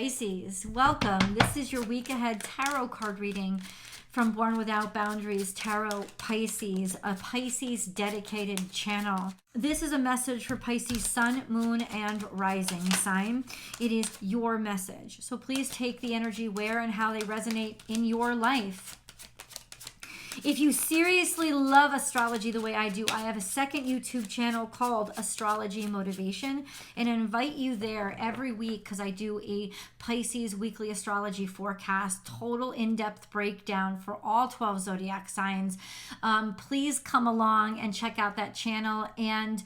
Pisces, welcome. This is your week ahead tarot card reading from Born Without Boundaries Tarot Pisces, a Pisces dedicated channel. This is a message for Pisces sun, moon, and rising sign. It is your message. So please take the energy where and how they resonate in your life. If you seriously love astrology the way I do, I have a second YouTube channel called Astrology Motivation, and I invite you there every week because I do a Pisces weekly astrology forecast, total in-depth breakdown for all 12 zodiac signs. Please come along and check out that channel and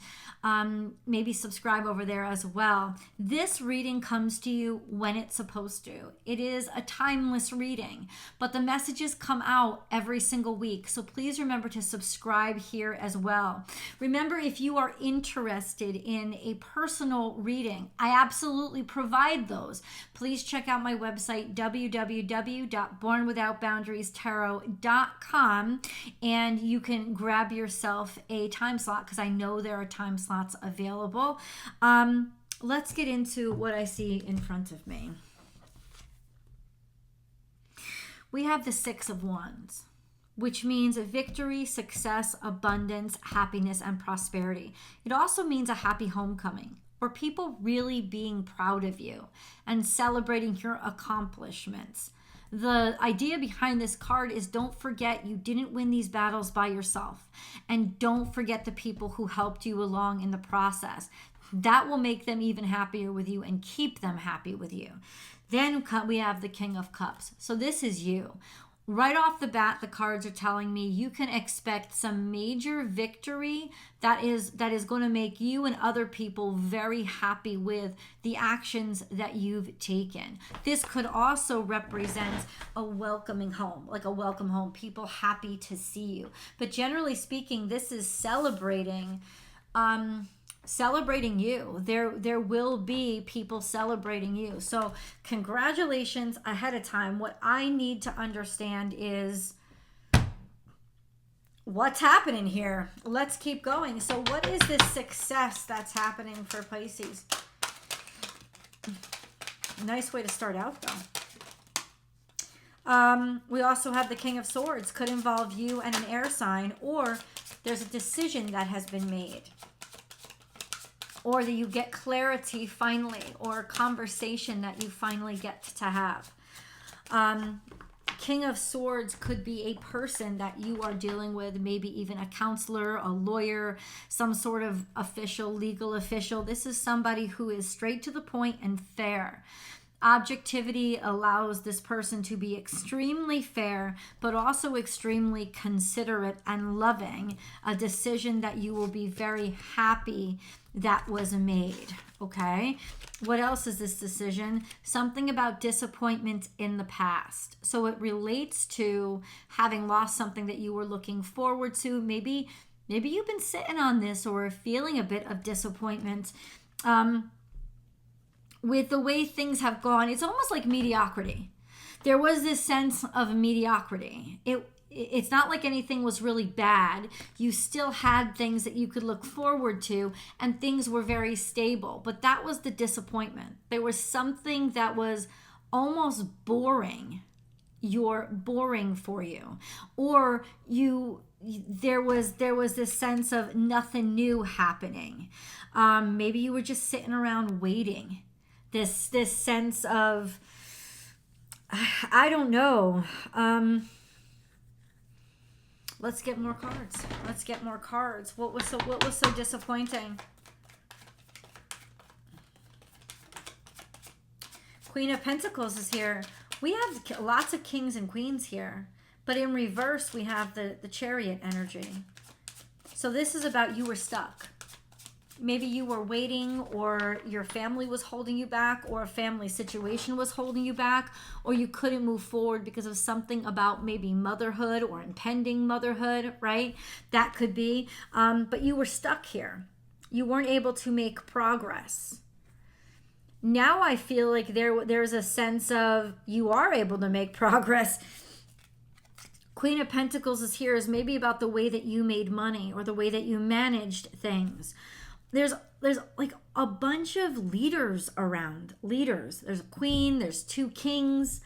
maybe subscribe over there as well. This reading comes to you when it's supposed to. It is a timeless reading, but the messages come out every single week. So please remember to subscribe here as well. Remember, if you are interested in a personal reading, I absolutely provide those. Please check out my website, www.bornwithoutboundariestarot.com, and you can grab yourself a time slot because I know there are time slots available. Let's get into what I see in front of me. We have the Six of Wands, which means victory, success, abundance, happiness, and prosperity. It also means a happy homecoming, or people really being proud of you and celebrating your accomplishments. The idea behind this card is don't forget you didn't win these battles by yourself, and don't forget the people who helped you along in the process. That will make them even happier with you and keep them happy with you. Then we have the King of Cups. So this is you. Right off the bat, the cards are telling me you can expect some major victory that is going to make you and other people very happy with the actions that you've taken. This could also represent a welcoming home, like a welcome home, people happy to see you. But generally speaking, this is celebrating you. There will be people celebrating you. So congratulations ahead of time. What I need to understand is what's happening here. Let's keep going. So what is this success that's happening for Pisces? Nice way to start out though. We also have the King of Swords. Could involve you and an air sign, or there's a decision that has been made, or that you get clarity finally, or a conversation that you finally get to have. King of Swords could be a person that you are dealing with, maybe even a counselor, a lawyer, some sort of official, legal official. This is somebody who is straight to the point and fair. Objectivity allows this person to be extremely fair, but also extremely considerate and loving. A decision that you will be very happy that was made. Okay. What else is this decision? Something about disappointment in the past. So it relates to having lost something that you were looking forward to. Maybe you've been sitting on this or feeling a bit of disappointment. With the way things have gone, it's almost like mediocrity. There was this sense of mediocrity. It's not like anything was really bad. You still had things that you could look forward to, and things were very stable. But that was the disappointment. There was something that was almost boring. You're boring for you. Or there was this sense of nothing new happening. Maybe you were just sitting around waiting. This sense of, I don't know. Let's get more cards. What was so disappointing? Queen of Pentacles is here. We have lots of kings and queens here, but in reverse we have the Chariot energy. So this is about you were stuck. Maybe you were waiting, or your family was holding you back, or a family situation was holding you back, or you couldn't move forward because of something about maybe motherhood or impending motherhood, right? That could be. But you were stuck here. You weren't able to make progress. Now I feel like there's a sense of you are able to make progress. Queen of Pentacles is here is maybe about the way that you made money or the way that you managed things. There's there's like a bunch of leaders around. Leaders. There's a queen, there's 2 kings.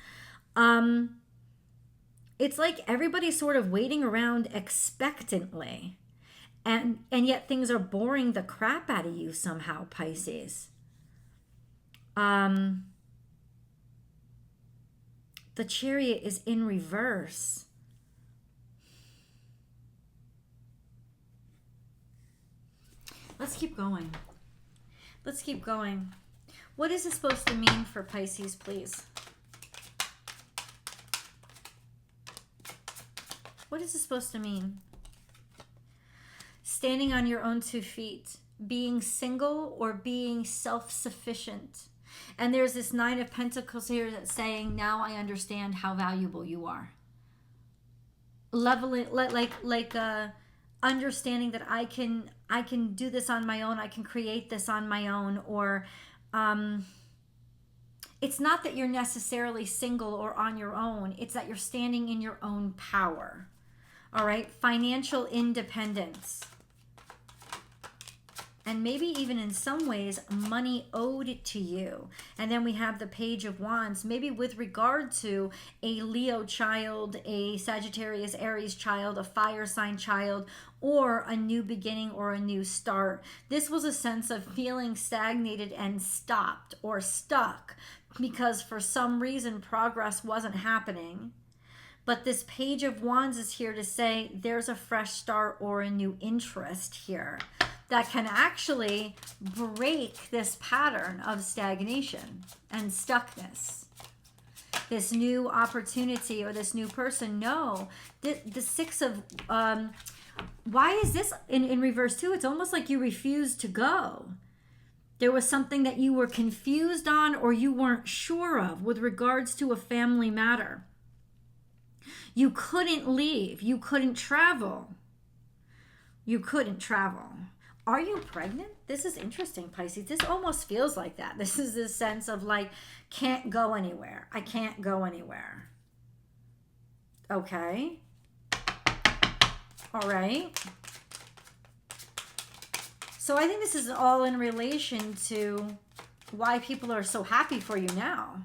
It's like everybody's sort of waiting around expectantly. And yet things are boring the crap out of you somehow, Pisces. The Chariot is in reverse. Let's keep going. Let's keep going. What is this supposed to mean for Pisces, please? What is this supposed to mean? Standing on your own 2 feet, being single or being self-sufficient. And there's this 9 of Pentacles here that's saying, now I understand how valuable you are. Leveling, understanding that I can do this on my own. I can create this on my own. Or it's not that you're necessarily single or on your own. It's that you're standing in your own power. All right. Financial independence. And maybe even in some ways, money owed to you. And then we have the Page of Wands, maybe with regard to a Leo child, a Sagittarius, Aries child, a fire sign child, or a new beginning or a new start. This was a sense of feeling stagnated and stopped or stuck because for some reason progress wasn't happening. But this Page of Wands is here to say there's a fresh start or a new interest here that can actually break this pattern of stagnation and stuckness. This new opportunity or this new person. No, the 6 of, why is this in reverse too? It's almost like you refused to go. There was something that you were confused on or you weren't sure of with regards to a family matter. You couldn't leave. You couldn't travel. You couldn't travel. Are you pregnant? This is interesting, Pisces. This almost feels like that. This is this sense of like, can't go anywhere. I can't go anywhere. Okay. All right. So I think this is all in relation to why people are so happy for you now.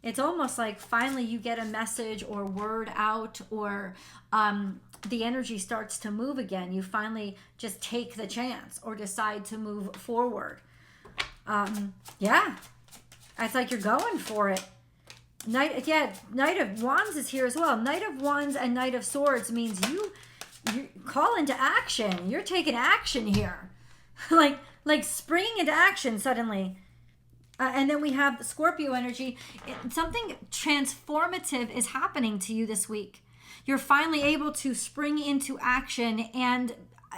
It's almost like finally you get a message or word out, or the energy starts to move again. You finally just take the chance or decide to move forward. Yeah, it's like you're going for it. Knight of Wands is here as well. Knight of Wands and Knight of Swords means you call into action. You're taking action here, like springing into action suddenly. And then we have the Scorpio energy. Something transformative is happening to you this week. You're finally able to spring into action, and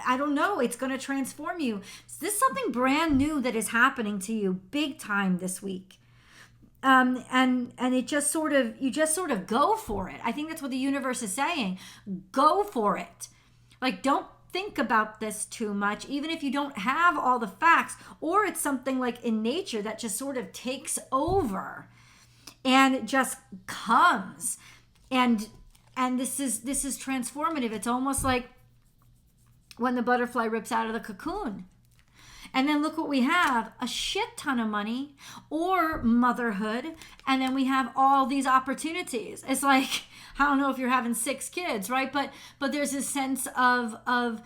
I don't know, it's going to transform you. This is something brand new that is happening to you big time this week. And it just sort of, you just sort of go for it. I think that's what the universe is saying. Go for it. Like, don't think about this too much, even if you don't have all the facts, or it's something like in nature that just sort of takes over and it just comes. And this is transformative. It's almost like when the butterfly rips out of the cocoon. And then look what we have, a shit ton of money or motherhood. And then we have all these opportunities. It's like, I don't know if you're having 6 kids, right? But there's a sense of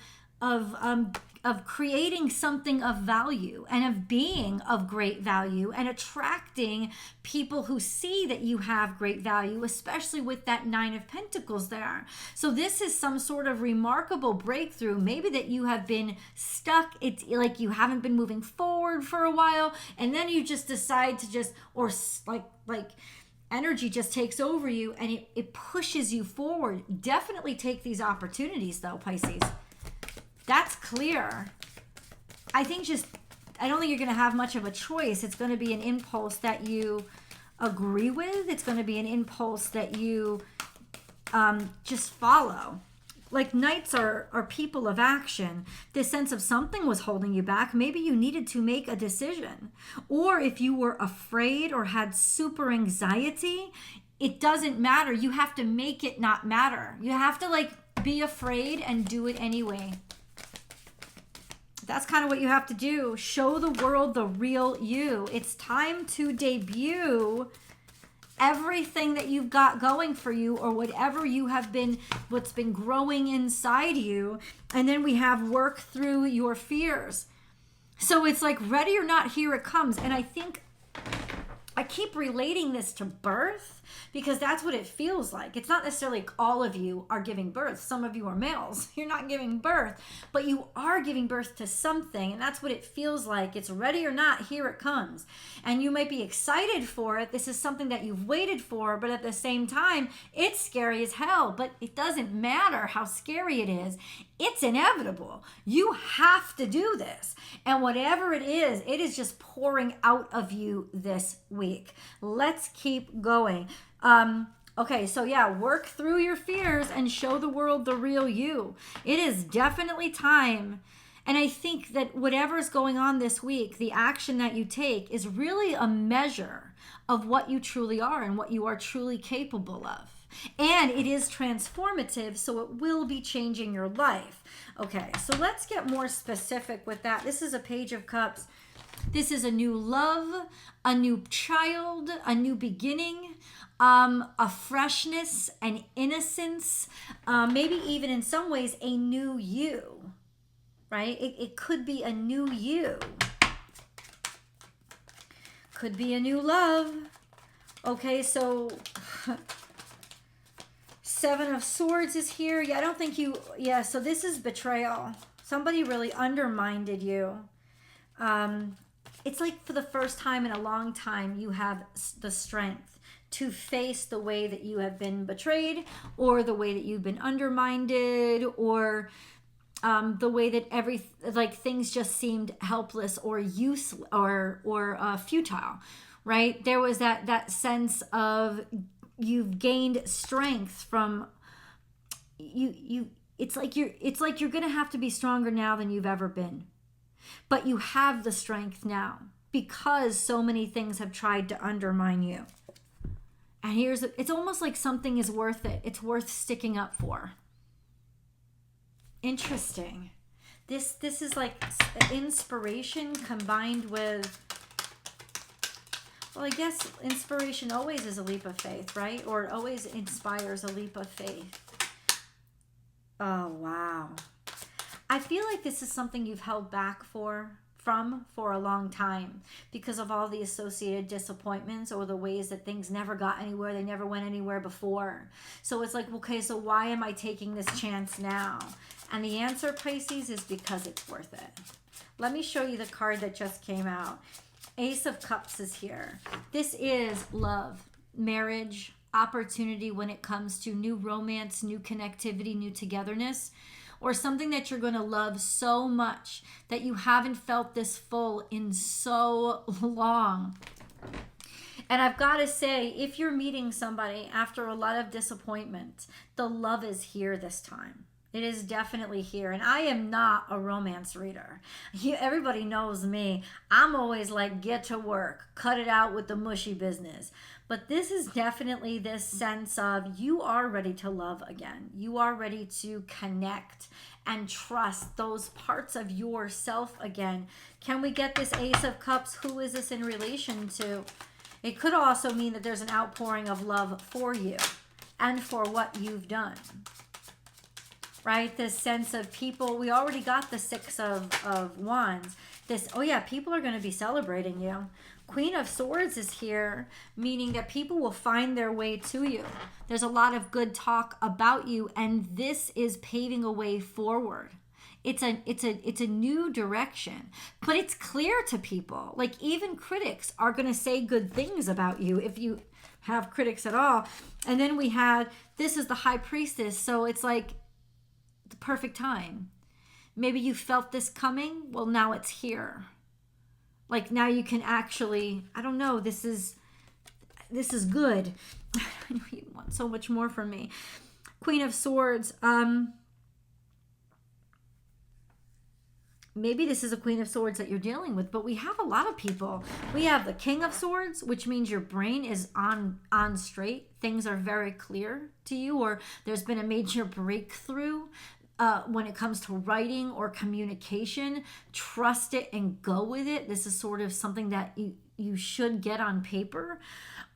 creating something of value and of being of great value and attracting people who see that you have great value, especially with that 9 of Pentacles there. So this is some sort of remarkable breakthrough. Maybe that you have been stuck. It's like you haven't been moving forward for a while, and then you just decide to just, or like energy just takes over you and it pushes you forward. Definitely take these opportunities though, Pisces. That's clear. I don't think you're going to have much of a choice. It's going to be an impulse that you agree with. It's going to be an impulse that you just follow. Like knights are people of action. This sense of something was holding you back. Maybe you needed to make a decision. Or if you were afraid or had super anxiety, it doesn't matter. You have to make it not matter. You have to be afraid and do it anyway. That's kind of what you have to do. Show the world the real you. It's time to debut everything that you've got going for you, or whatever you have been, what's been growing inside you. And then we have work through your fears. So it's like, ready or not, here it comes. And I think I keep relating this to birth, because that's what it feels like. It's not necessarily like all of you are giving birth. Some of you are males. You're not giving birth, but you are giving birth to something. And that's what it feels like. It's ready or not, here it comes. And you might be excited for it. This is something that you've waited for, but at the same time, it's scary as hell. But it doesn't matter how scary it is. It's inevitable. You have to do this. And whatever it is just pouring out of you this week. Let's keep going. Okay, so yeah, work through your fears and show the world the real you. It is definitely time. And I think that whatever's going on this week, the action that you take is really a measure of what you truly are and what you are truly capable of. And it is transformative, so it will be changing your life. Okay, so let's get more specific with that. This is a Page of Cups. This is a new love, a new child, a new beginning, a freshness, an innocence, maybe even in some ways a new you, right? It could be a new you. Could be a new love. Okay, so Seven of Swords is here. Yeah, I don't think you, yeah, so this is betrayal. Somebody really undermined you. It's like for the first time in a long time, you have the strength to face the way that you have been betrayed, or the way that you've been undermined, or the way that things just seemed helpless or useless or futile, right? There was that sense of you've gained strength from you. It's like you're gonna have to be stronger now than you've ever been. But you have the strength now because so many things have tried to undermine you. And it's almost like something is worth it. It's worth sticking up for. Interesting. This is like inspiration combined with, well, I guess inspiration always is a leap of faith, right? Or it always inspires a leap of faith. Oh, wow. I feel like this is something you've held back for a long time because of all the associated disappointments or the ways that things never got anywhere. They never went anywhere before. So it's like, okay, so why am I taking this chance now? And the answer, Pisces, is because it's worth it. Let me show you the card that just came out. Ace of Cups is here. This is love, marriage, opportunity when it comes to new romance, new connectivity, new togetherness, or something that you're going to love so much that you haven't felt this full in so long. And I've got to say, if you're meeting somebody after a lot of disappointment, the love is here this time. It is definitely here. And I am not a romance reader. Everybody knows me. I'm always like, get to work, cut it out with the mushy business. But this is definitely this sense of you are ready to love again. You are ready to connect and trust those parts of yourself again. Can we get this Ace of Cups? Who is this in relation to? It could also mean that there's an outpouring of love for you and for what you've done. Right? This sense of people, we already got the Six of Wands. This, oh yeah, people are going to be celebrating you. Queen of Swords is here, meaning that people will find their way to you. There's a lot of good talk about you, and this is paving a way forward. It's a new direction, but it's clear to people. Like even critics are going to say good things about you if you have critics at all. And then we had, this is the High Priestess, so it's like the perfect time. Maybe you felt this coming. Well, now it's here. Like now you can actually, I don't know, this is good. I know you want so much more from me. Queen of Swords. Maybe this is a Queen of Swords that you're dealing with, but we have a lot of people. We have the King of Swords, which means your brain is on straight. Things are very clear to you, or there's been a major breakthrough. when it comes to writing or communication, trust it and go with it. This is sort of something that you should get on paper.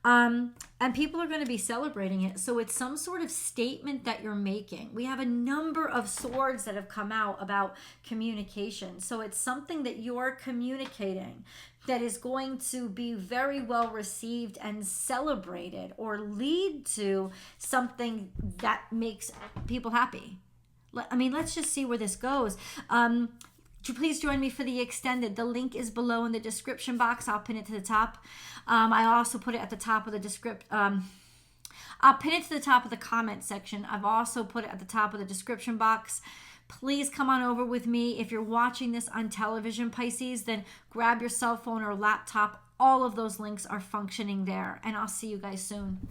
And people are going to be celebrating it. So it's some sort of statement that you're making. We have a number of swords that have come out about communication. So it's something that you're communicating that is going to be very well received and celebrated, or lead to something that makes people happy. I mean, let's just see where this goes. Please join me for the extended. The link is below in the description box. I'll pin it to the top. I also put it at the top of the I'll pin it to the top of the comment section. I've also put it at the top of the description box. Please come on over with me. If you're watching this on television, Pisces, then grab your cell phone or laptop. All of those links are functioning there. And I'll see you guys soon.